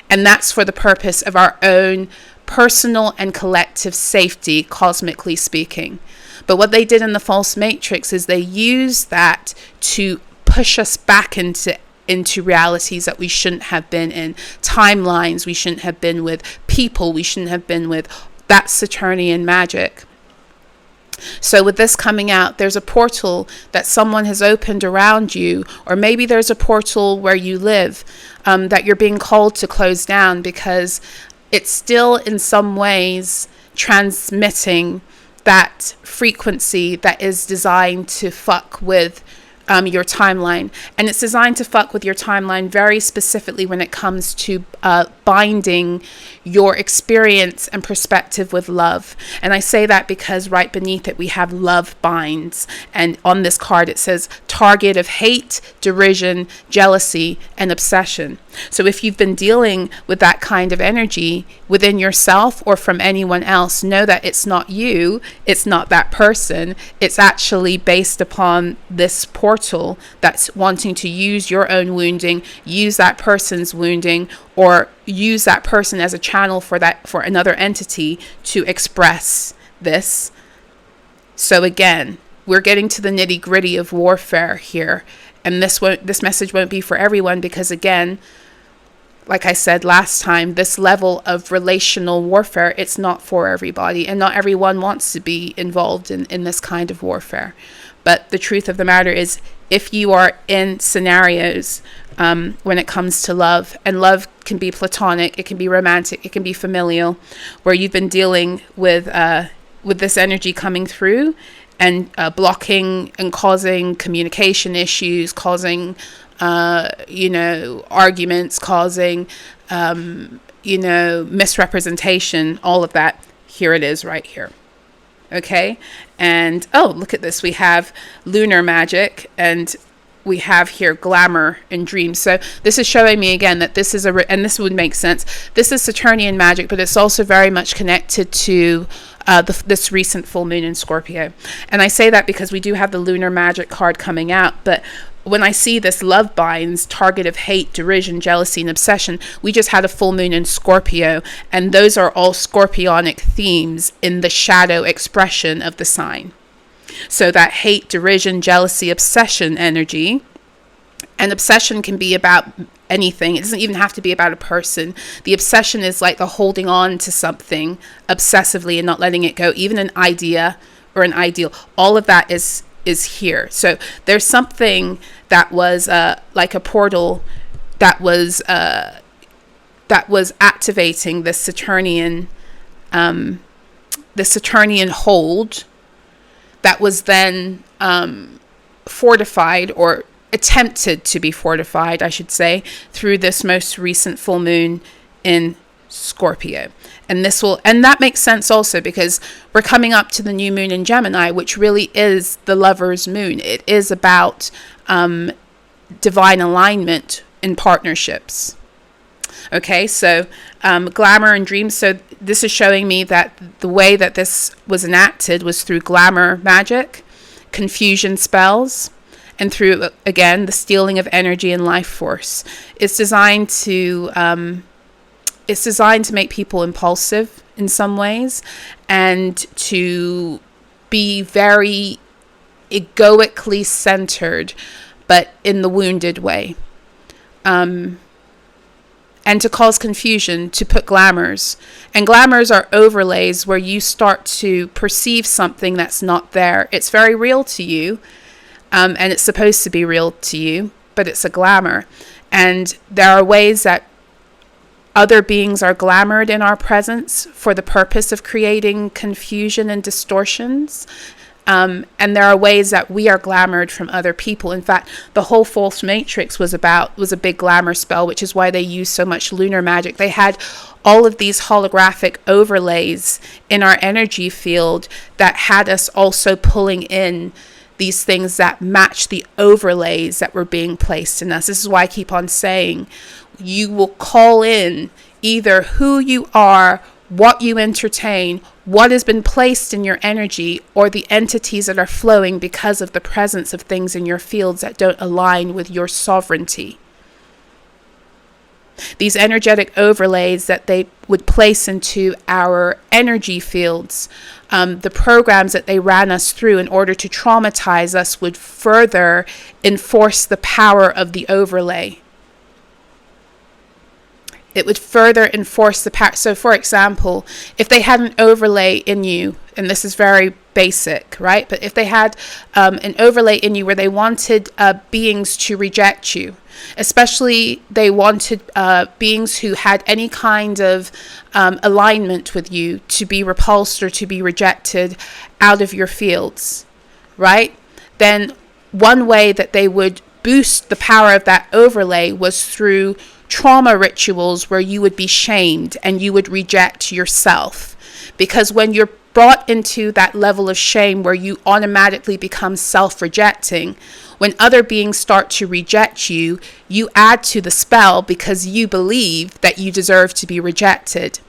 And that's for the purpose of our own personal and collective safety, cosmically speaking. But what they did in the false matrix is they used that to push us back into realities that we shouldn't have been in, timelines we shouldn't have been with, people we shouldn't have been with. That's Saturnian magic. So with this coming out, there's a portal that someone has opened around you, or maybe there's a portal where you live that you're being called to close down because it's still in some ways transmitting that frequency that is designed to fuck with your timeline. And it's designed to fuck with your timeline very specifically when it comes to binding your experience and perspective with love. And I say that because right beneath it we have love binds, and on this card it says target of hate, derision, jealousy, and obsession. So if you've been dealing with that kind of energy within yourself or from anyone else, know that it's not you, it's not that person, it's actually based upon this portal that's wanting to use your own wounding, use that person's wounding, or use that person as a channel for another entity to express this. So again, we're getting to the nitty-gritty of warfare here, and this message won't be for everyone because, again, like I said last time, this level of relational warfare, it's not for everybody, and not everyone wants to be involved in this kind of warfare. But the truth of the matter is, if you are in scenarios when it comes to love, and love can be platonic, it can be romantic, it can be familial, where you've been dealing with this energy coming through and blocking and causing communication issues, causing arguments, causing misrepresentation, all of that. Here it is right here. Okay, and look at this, we have lunar magic, and we have here glamour and dreams. So this is showing me again that this is and this would make sense, this is Saturnian magic, but it's also very much connected to this recent full moon in Scorpio. And I say that because we do have the lunar magic card coming out, but when I see this love binds, target of hate, derision, jealousy, and obsession, we just had a full moon in Scorpio, and those are all scorpionic themes in the shadow expression of the sign. So that hate, derision, jealousy, obsession energy. And obsession can be about anything. It doesn't even have to be about a person. The obsession is like the holding on to something obsessively and not letting it go, even an idea or an ideal. All of that is here. So there's something that was like a portal that was activating the Saturnian hold that was then fortified, or attempted to be fortified, I should say, through this most recent full moon in Scorpio. And that makes sense also because we're coming up to the new moon in Gemini, which really is the lover's moon. It is about divine alignment in partnerships. Okay, so glamour and dreams. So this is showing me that the way that this was enacted was through glamour magic, confusion spells, and through, again, the stealing of energy and life force. It's designed to make people impulsive in some ways, and to be very egoically centered, but in the wounded way. And to cause confusion, to put glamours. And glamours are overlays where you start to perceive something that's not there. It's very real to you. And it's supposed to be real to you, but it's a glamour. And there are ways that other beings are glamored in our presence for the purpose of creating confusion and distortions. And there are ways that we are glamored from other people. In fact, the whole false matrix was a big glamour spell, which is why they use so much lunar magic. They had all of these holographic overlays in our energy field that had us also pulling in these things that match the overlays that were being placed in us. This is why I keep on saying you will call in either who you are, what you entertain, what has been placed in your energy, or the entities that are flowing because of the presence of things in your fields that don't align with your sovereignty. These energetic overlays that they would place into our energy fields, the programs that they ran us through in order to traumatize us, would further enforce the power of the overlay. It would further enforce the power. So, for example, if they had an overlay in you, and this is very basic, right? But if they had an overlay in you where they wanted beings to reject you, especially they wanted beings who had any kind of alignment with you to be repulsed or to be rejected out of your fields, right? Then one way that they would boost the power of that overlay was through trauma rituals where you would be shamed and you would reject yourself. Because when you're brought into that level of shame where you automatically become self-rejecting, when other beings start to reject you, you add to the spell because you believe that you deserve to be rejected.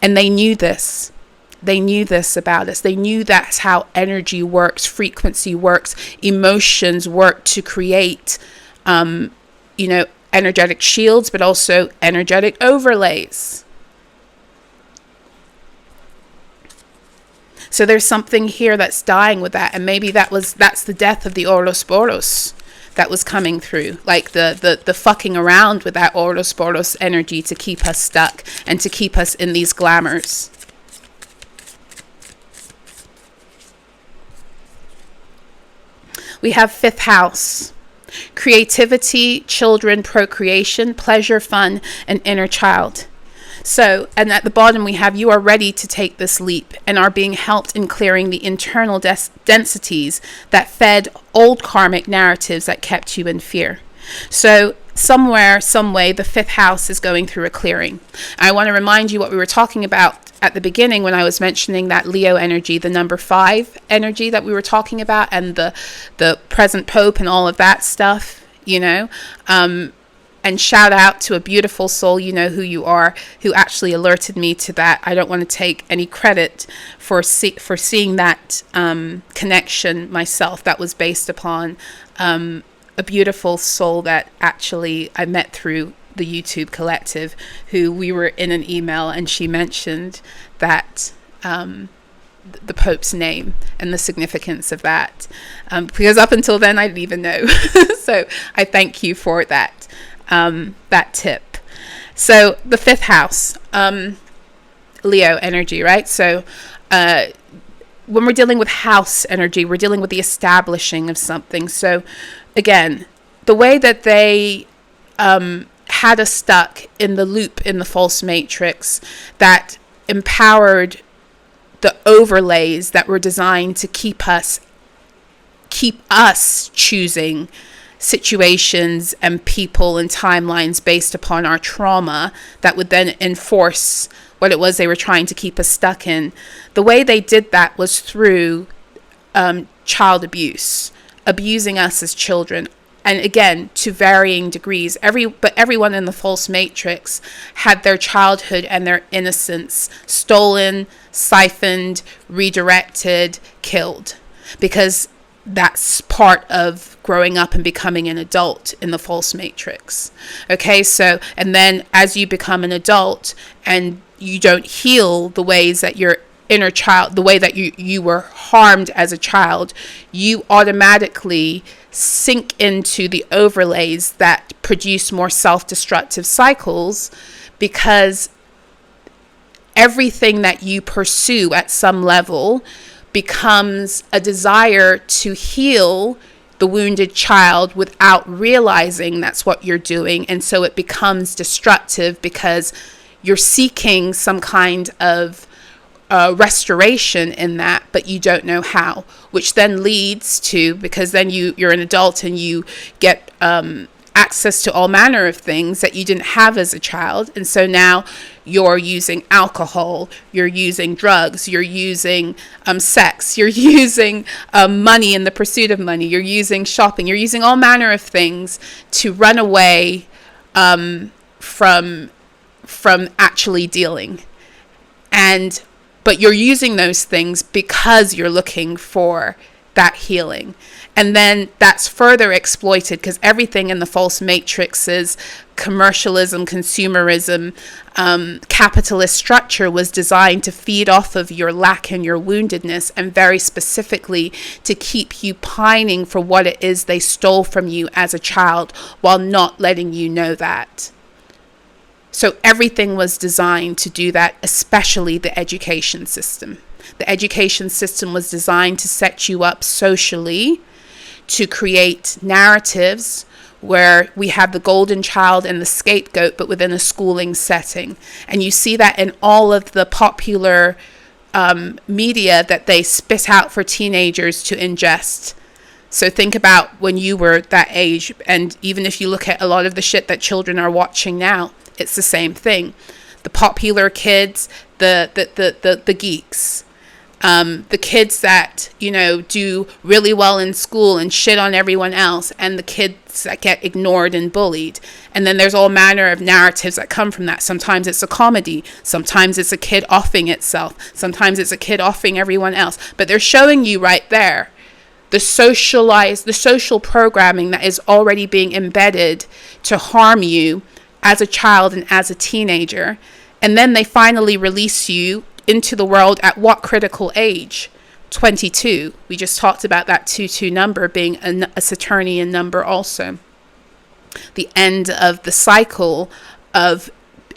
And they knew this. They knew this about us. They knew that's how energy works, frequency works, emotions work to create, energetic shields, but also energetic overlays. So there's something here that's dying with that, and maybe that's the death of the Ouroboros that was coming through, like the fucking around with that Ouroboros energy to keep us stuck and to keep us in these glamours. We have fifth house. Creativity, children, procreation, pleasure, fun, and inner child. So, and at the bottom we have, you are ready to take this leap and are being helped in clearing the internal densities that fed old karmic narratives that kept you in fear. So somewhere, some way, the fifth house is going through a clearing. I want to remind you what we were talking about at the beginning when I was mentioning that Leo energy, the number 5 energy that we were talking about, and the present Pope and all of that stuff, and shout out to a beautiful soul, you know who you are, who actually alerted me to that. I don't want to take any credit for seeing that connection myself. That was based upon a beautiful soul that actually I met through the YouTube collective, who we were in an email, and she mentioned that the Pope's name and the significance of that, because up until then I didn't even know. So I thank you for that tip. So the 5th house, Leo energy, right? So when we're dealing with house energy, we're dealing with the establishing of something. So again, the way that they had us stuck in the loop in the false matrix that empowered the overlays that were designed to keep us choosing situations and people and timelines based upon our trauma that would then enforce what it was they were trying to keep us stuck in. The way they did that was through child abuse, abusing us as children. And again, to varying degrees, but everyone in the false matrix had their childhood and their innocence stolen, siphoned, redirected, killed, because that's part of growing up and becoming an adult in the false matrix. Okay, so, and then as you become an adult and you don't heal the ways that your inner child, the way that you were harmed as a child, you automatically sink into the overlays that produce more self-destructive cycles, because everything that you pursue at some level becomes a desire to heal the wounded child without realizing that's what you're doing. And so it becomes destructive because you're seeking some kind of restoration in that, but you don't know how, which then leads to, because then you're an adult and you get access to all manner of things that you didn't have as a child. And so now you're using alcohol, you're using drugs, you're using sex, you're using money in the pursuit of money, you're using shopping, you're using all manner of things to run away from actually dealing. But you're using those things because you're looking for that healing. And then that's further exploited because everything in the false matrix is commercialism, consumerism, capitalist structure was designed to feed off of your lack and your woundedness, and very specifically to keep you pining for what it is they stole from you as a child while not letting you know that. So everything was designed to do that, especially the education system. The education system was designed to set you up socially, to create narratives where we have the golden child and the scapegoat, but within a schooling setting. And you see that in all of the popular media that they spit out for teenagers to ingest. So think about when you were that age, and even if you look at a lot of the shit that children are watching now, it's the same thing. The popular kids, the geeks, the kids that, do really well in school and shit on everyone else, and the kids that get ignored and bullied. And then there's all manner of narratives that come from that. Sometimes it's a comedy. Sometimes it's a kid offing itself. Sometimes it's a kid offing everyone else. But they're showing you right there the social programming that is already being embedded to harm you as a child and as a teenager. And then they finally release you into the world at what critical age? 22. We just talked about that 22 number being a Saturnian number also. The end of the cycle of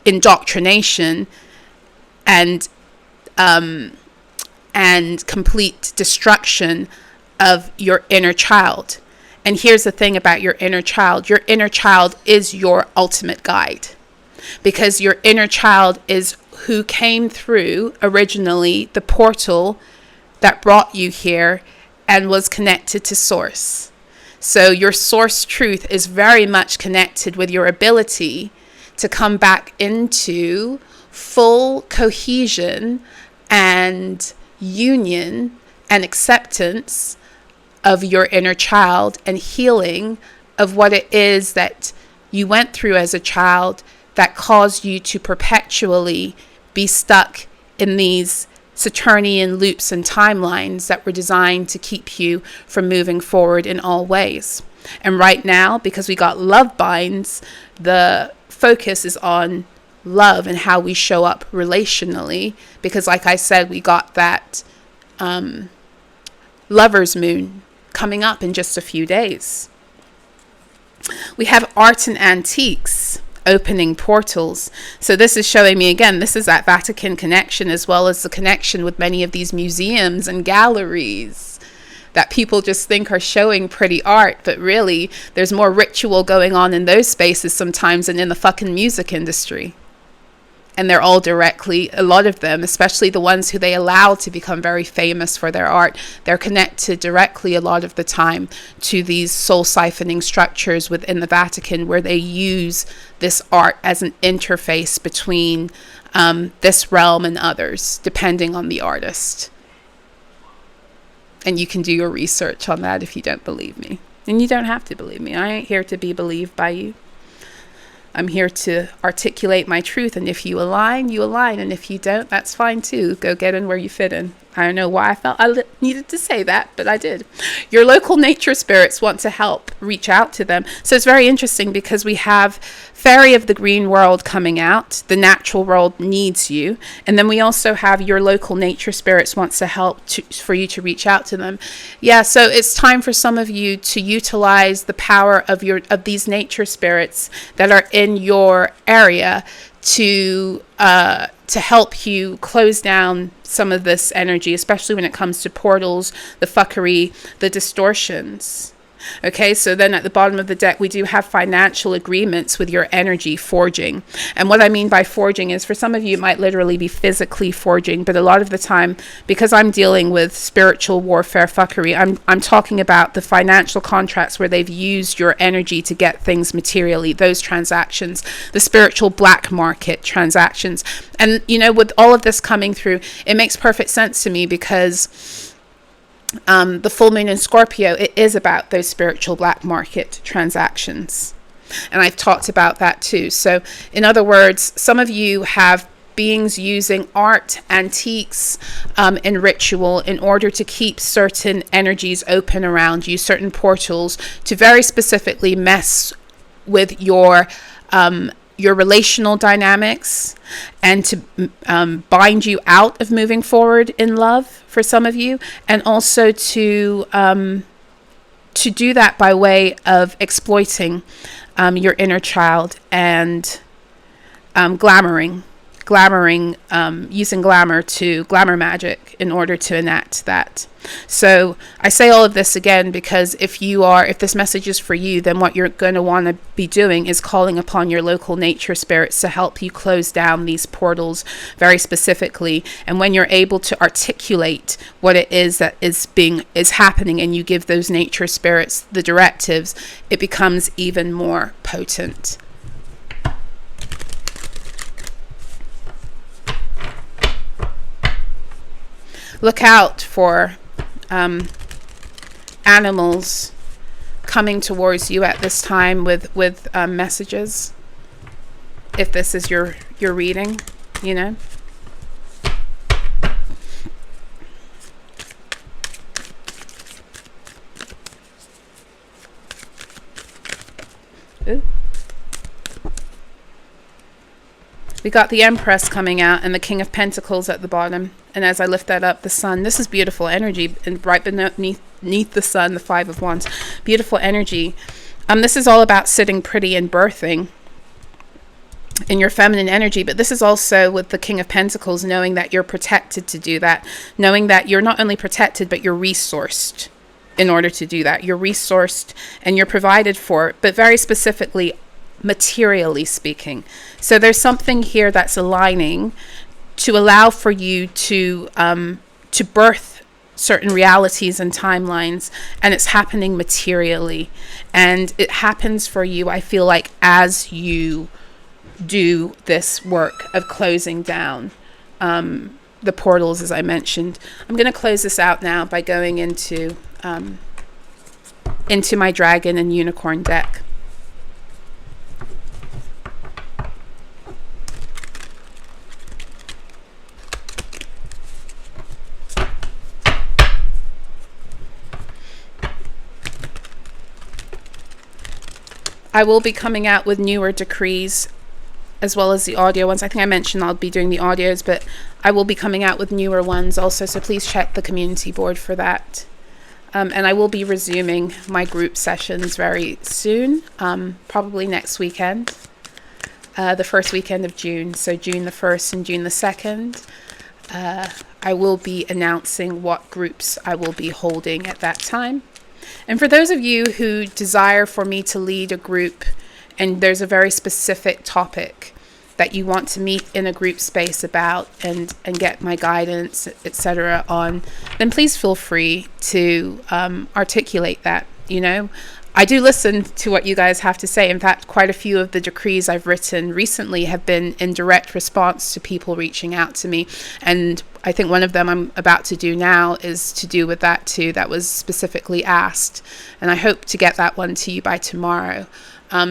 indoctrination and complete destruction of your inner child. And here's the thing about your inner child. Your inner child is your ultimate guide, because your inner child is who came through originally the portal that brought you here and was connected to source. So your source truth is very much connected with your ability to come back into full cohesion and union and acceptance of your inner child and healing of what it is that you went through as a child that caused you to perpetually be stuck in these Saturnian loops and timelines that were designed to keep you from moving forward in all ways. And right now, because we got love binds, the focus is on love and how we show up relationally, because like I said, we got that Lover's Moon coming up in just a few days. We have art and antiques opening portals. So this is showing me again, this is that Vatican connection, as well as the connection with many of these museums and galleries that people just think are showing pretty art, but really there's more ritual going on in those spaces sometimes than in the fucking music industry. And they're all directly, a lot of them, especially the ones who they allow to become very famous for their art, they're connected directly a lot of the time to these soul siphoning structures within the Vatican, where they use this art as an interface between this realm and others, depending on the artist. And you can do your research on that if you don't believe me. And you don't have to believe me. I ain't here to be believed by you. I'm here to articulate my truth, and if you align, you align, and if you don't, that's fine too. Go get in where you fit in. I don't know why I felt I needed to say that, but I did. Your local nature spirits want to help. Reach out to them. So it's very interesting because we have Fairy of the Green World coming out. The natural world needs you. And then we also have your local nature spirits wants to help for you to reach out to them. Yeah, so it's time for some of you to utilize the power of these nature spirits that are in your area to help you close down some of this energy, especially when it comes to portals, the fuckery, the distortions. Okay, so then at the bottom of the deck, we do have financial agreements with your energy forging. And what I mean by forging is, for some of you, it might literally be physically forging, but a lot of the time, because I'm dealing with spiritual warfare fuckery, I'm talking about the financial contracts where they've used your energy to get things materially, those transactions, the spiritual black market transactions. And, you know, with all of this coming through, it makes perfect sense to me because the full moon in Scorpio, it is about those spiritual black market transactions. And I've talked about that too. So in other words, some of you have beings using art, antiques, and ritual in order to keep certain energies open around you, certain portals, to very specifically mess with your relational dynamics and to bind you out of moving forward in love for some of you, and also to do that by way of exploiting your inner child and glamoring, using glamour magic in order to enact that. So I say all of this again because if this message is for you, then what you're going to want to be doing is calling upon your local nature spirits to help you close down these portals very specifically. And when you're able to articulate what it is that is happening, and you give those nature spirits the directives, it becomes even more potent. Look out for animals coming towards you at this time with messages. If this is your reading, you know. Ooh. We got the Empress coming out and the King of Pentacles at the bottom. And as I lift that up, the Sun. This is beautiful energy. And right beneath the Sun, the Five of Wands. Beautiful energy. This is all about sitting pretty and birthing in your feminine energy. But this is also with the King of Pentacles, knowing that you're protected to do that. Knowing that you're not only protected, but you're resourced in order to do that. You're resourced and you're provided for. But very specifically, materially speaking. So there's something here that's aligning to allow for you to birth certain realities and timelines, and it's happening materially, and it happens for you, I feel like, as you do this work of closing down the portals, as I mentioned. I'm going to close this out now by going into my dragon and unicorn deck. I will be coming out with newer decrees as well as the audio ones. I think I mentioned I'll be doing the audios, but I will be coming out with newer ones also, so please check the community board for that. And I will be resuming my group sessions very soon, probably next weekend, the first weekend of June, so June the 1st and June the 2nd. I will be announcing what groups I will be holding at that time. And for those of you who desire for me to lead a group, and there's a very specific topic that you want to meet in a group space about and get my guidance, etc. on, then please feel free to articulate that. You know, I do listen to what you guys have to say. In fact, quite a few of the decrees I've written recently have been in direct response to people reaching out to me. And I think one of them I'm about to do now is to do with that too. That was specifically asked. And I hope to get that one to you by tomorrow.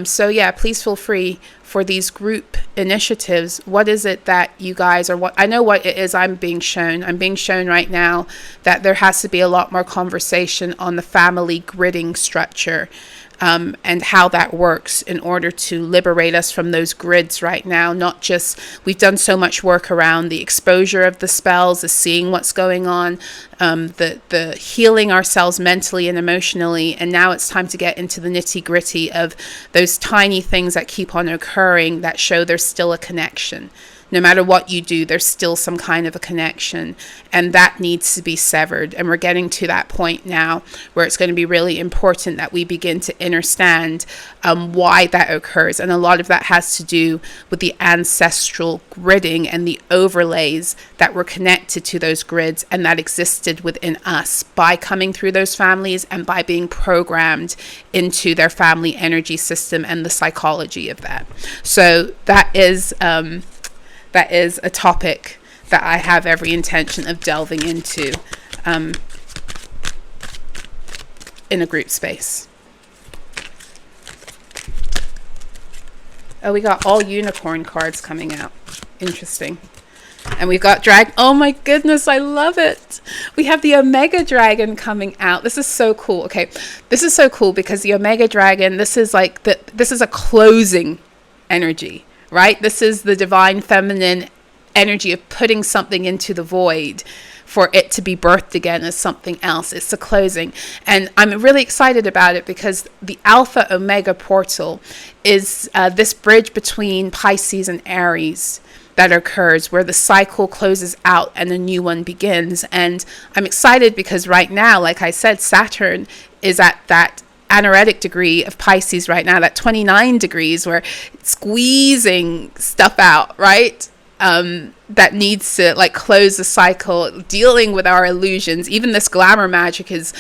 So yeah, please feel free for these group initiatives. What is it that you guys are, what I know what it is I'm being shown. I'm being shown right now that there has to be a lot more conversation on the family gridding structure, and how that works in order to liberate us from those grids right now. Not just, we've done so much work around the exposure of the spells, the seeing what's going on, the healing ourselves mentally and emotionally, and now it's time to get into the nitty gritty of those tiny things that keep on occurring that show there's still a connection. No matter what you do, there's still some kind of a connection, and that needs to be severed. And we're getting to that point now where it's going to be really important that we begin to understand why that occurs. And a lot of that has to do with the ancestral gridding and the overlays that were connected to those grids and that existed within us by coming through those families and by being programmed into their family energy system and the psychology of that. So that is a topic that I have every intention of delving into in a group space. Oh, we got all unicorn cards coming out. Interesting. And we've got oh my goodness, I love it. We have the Omega Dragon coming out. This is so cool. Okay, this is so cool because the Omega Dragon, this is a closing energy. Right? This is the divine feminine energy of putting something into the void for it to be birthed again as something else. It's the closing. And I'm really excited about it because the Alpha Omega portal is this bridge between Pisces and Aries that occurs where the cycle closes out and a new one begins. And I'm excited because right now, like I said, Saturn is at that anoretic degree of Pisces right now, that 29 degrees where it's squeezing stuff out, right? That needs to like close the cycle, dealing with our illusions. Even this glamour magic is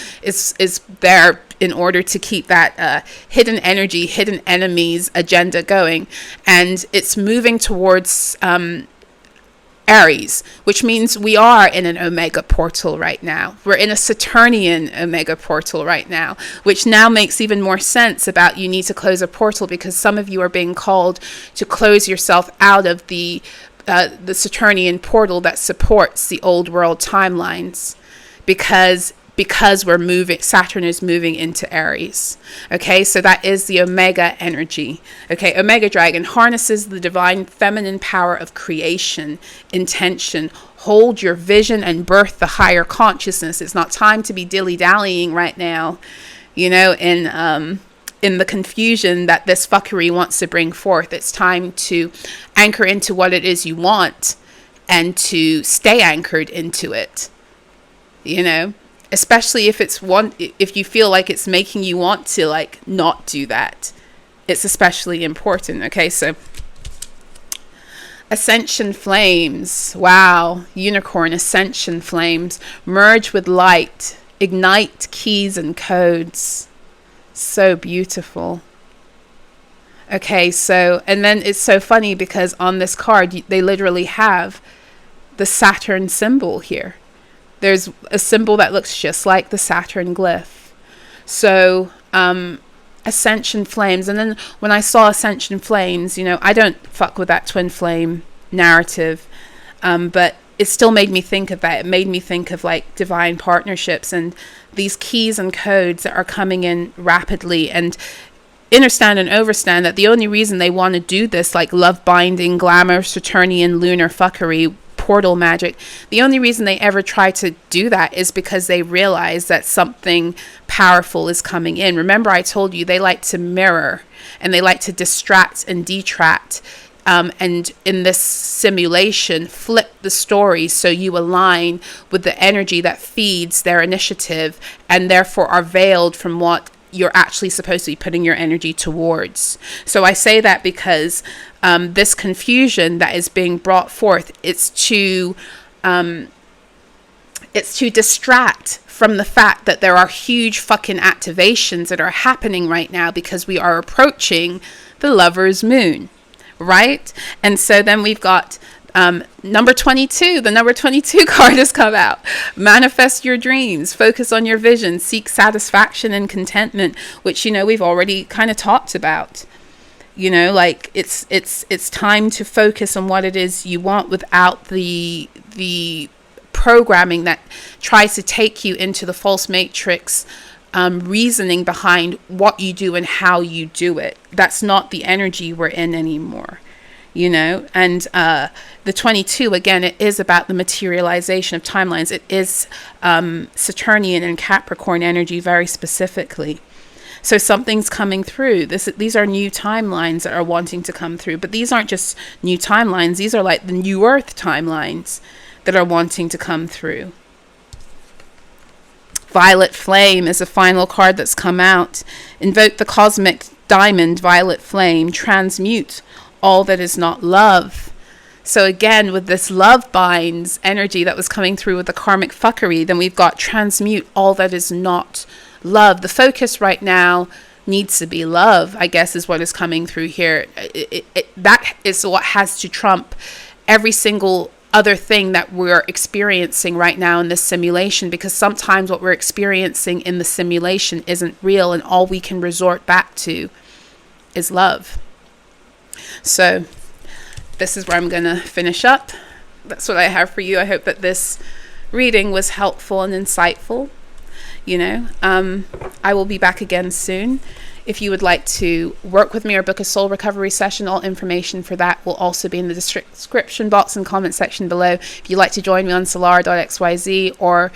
there in order to keep that hidden energy, hidden enemies agenda going. And it's moving towards Aries, which means we are in an Omega portal right now. We're in a Saturnian Omega portal right now, which now makes even more sense about you need to close a portal because some of you are being called to close yourself out of the Saturnian portal that supports the old world timelines because we're moving, Saturn is moving into Aries. Okay, so that is the Omega energy. Okay, Omega Dragon harnesses the divine feminine power of creation, intention. Hold your vision and birth the higher consciousness. It's not time to be dilly-dallying right now, you know, in the confusion that this fuckery wants to bring forth. It's time to anchor into what it is you want and to stay anchored into it, you know. Especially if if you feel like it's making you want to like not do that, it's especially important. Okay, so ascension flames. Wow, unicorn ascension flames. Merge with light. Ignite keys and codes. So beautiful. Okay, so, and then it's so funny because on this card, they literally have the Saturn symbol here. There's a symbol that looks just like the Saturn glyph. So, ascension flames. And then when I saw ascension flames, you know, I don't fuck with that twin flame narrative. But it still made me think of that. It made me think of like divine partnerships and these keys and codes that are coming in rapidly. And understand and overstand that the only reason they want to do this, like love binding, glamour, Saturnian, lunar fuckery, portal magic, the only reason they ever try to do that is because they realize that something powerful is coming in. Remember, I told you they like to mirror and they like to distract and detract. And in this simulation, flip the story so you align with the energy that feeds their initiative and therefore are veiled from what you're actually supposed to be putting your energy towards. So I say that because this confusion that is being brought forth, it's to distract from the fact that there are huge fucking activations that are happening right now because we are approaching the lover's moon, right? And so then we've got number 22, the number 22 card has come out. Manifest your dreams, focus on your vision, seek satisfaction and contentment, which, you know, we've already kind of talked about. You know, like it's time to focus on what it is you want without the programming that tries to take you into the false matrix reasoning behind what you do and how you do it. That's not the energy we're in anymore. You know, and the 22, again, it is about the materialization of timelines. It is Saturnian and Capricorn energy very specifically. So something's coming through. These are new timelines that are wanting to come through. But these aren't just new timelines. These are like the new Earth timelines that are wanting to come through. Violet Flame is the final card that's come out. Invoke the cosmic diamond, Violet Flame. Transmute all that is not love. So again, with this love binds energy that was coming through with the karmic fuckery, then we've got transmute all that is not love. The focus right now needs to be love, I guess, is what is coming through here. That is what has to trump every single other thing that we're experiencing right now in this simulation, because sometimes what we're experiencing in the simulation isn't real, and all we can resort back to is love. So this is where I'm going to finish up. That's what I have for you. I hope that this reading was helpful and insightful. You know, I will be back again soon. If you would like to work with me or book a soul recovery session, all information for that will also be in the description box and comment section below. If you'd like to join me on solarah.xyz or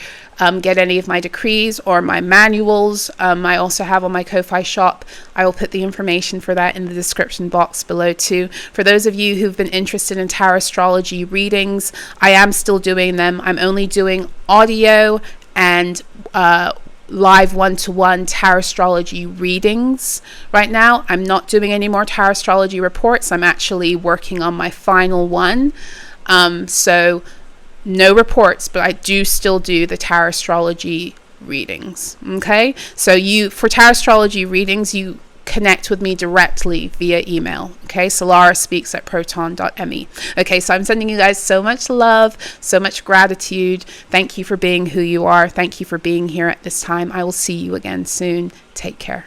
get any of my decrees or my manuals, I also have on my Ko-Fi shop. I will put the information for that in the description box below too. For those of you who've been interested in tarot astrology readings, I am still doing them. I'm only doing audio and live one-to-one tarot astrology readings right now. I'm not doing any more tarot astrology reports. I'm actually working on my final one. So no reports, but I do still do the tarot astrology readings. Okay, so for tarot astrology readings, you connect with me directly via email. Okay, solarahspeaks@proton.me. Okay, so I'm sending you guys so much love, so much gratitude. Thank you for being who you are. Thank you for being here at this time. I will see you again soon. Take care.